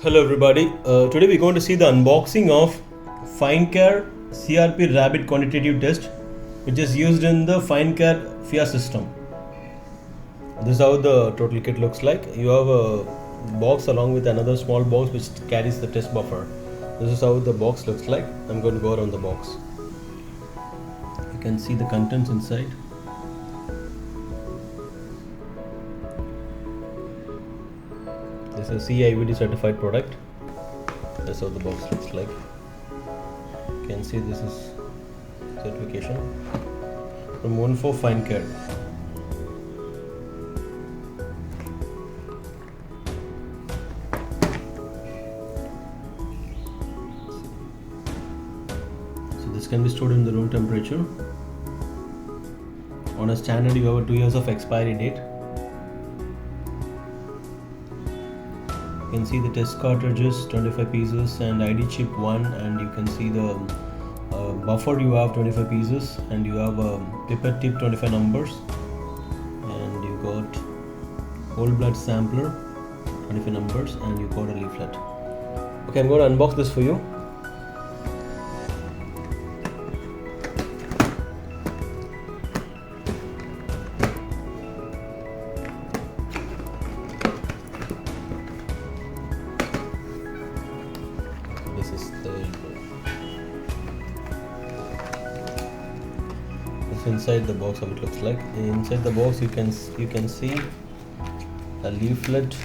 Hello everybody, today we're going to see the unboxing of Finecare CRP Rapid Quantitative Test, which is used in the Finecare FIA System. This is how the total kit looks like. You have a box along with another small box which carries the test buffer. This is how the box looks like. I'm going to go around the box. You can see the contents inside. This is a CIVD certified product. That's how the box looks like. You can see this is certification from Wondfo Finecare. So this can be stored in the room temperature. On a standard, you have a 2 years of expiry date. You can see the test cartridges, 25 pieces, and ID chip 1, and you can see the buffer. You have 25 pieces, and you have a pipette tip, 25 numbers, and you got whole blood sampler, 25 numbers, and you got a leaflet. Okay, I'm going to unbox this for you. This is inside the box. How it looks like. Inside the box, you can see a leaflet,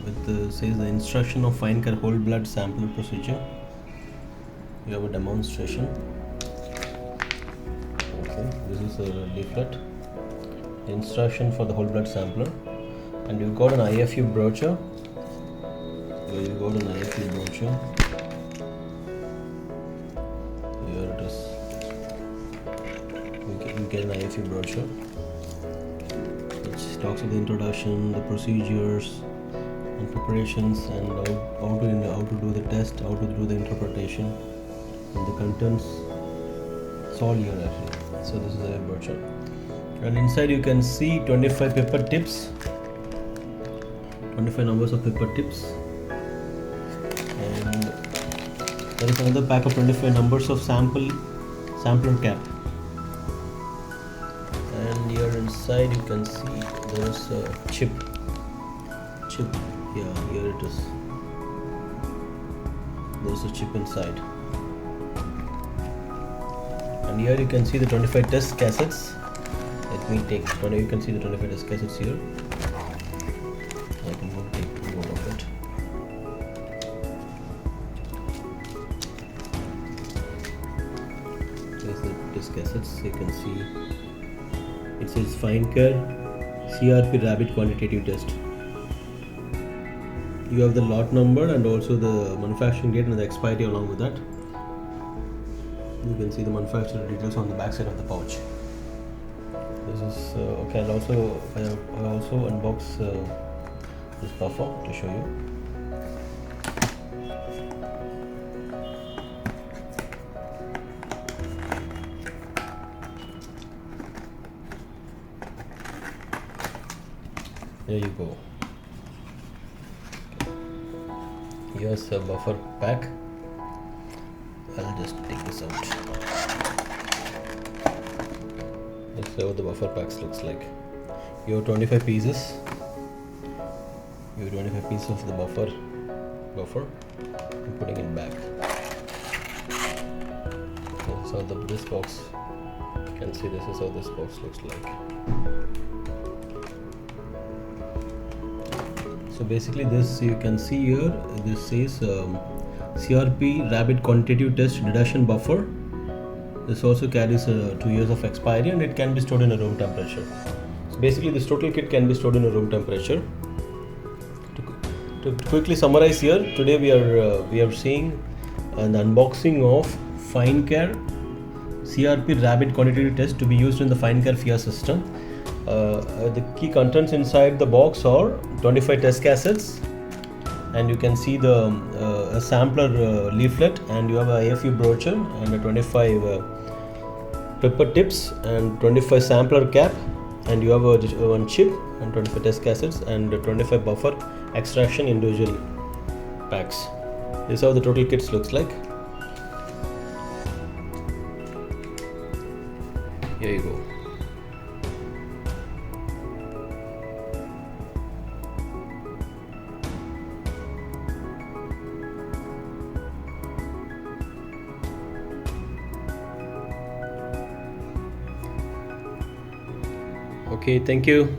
with says the instruction of Finecare whole blood sampler procedure. You have a demonstration. Okay, this is a leaflet, instruction for the whole blood sampler. And you got an IFU brochure. Here it is. You get an IFU brochure, which talks about the introduction, the procedures, and preparations, and how to do the test, how to do the interpretation, and the contents. It's all here actually. So this is a brochure. And inside you can see 25 paper tips. 25 numbers of paper tips, and there is another pack of 25 numbers of sampler cap, and here inside you can see there is a chip. Yeah, here it is. There is a chip inside, and here you can see the 25 test cassettes. Let me take 20. You can see the 25 test cassettes here. I can take one of it. There's the test cassettes. You can see it says Finecare CRP Rapid Quantitative Test. You have the lot number and also the manufacturing date and the expiry along with that. You can see the manufacturer details on the back side of the pouch. This is okay. I'll also unbox this buffer to show you. There you go. Here's a buffer pack. I'll just take this out. This is how the buffer packs looks like. You have 25 pieces. You have 25 pieces of the buffer. I'm putting it back. So this box, you can see this is how this box looks like. So basically this, you can see here, this says CRP Rapid Quantitative Test Deduction Buffer. This also carries 2 years of expiry, and it can be stored in a room temperature. So basically this total kit can be stored in a room temperature. To quickly summarize here, today we are seeing an unboxing of Finecare CRP Rapid Quantitative Test to be used in the Finecare FIA System. The key contents inside the box are 25 test cassettes, and you can see the a sampler leaflet, and you have a IFU brochure and a 25 pepper tips and 25 sampler cap, and you have one chip and 25 test cassettes and 25 buffer extraction individual packs. This is how the total kits looks like. Here you go. Okay, thank you.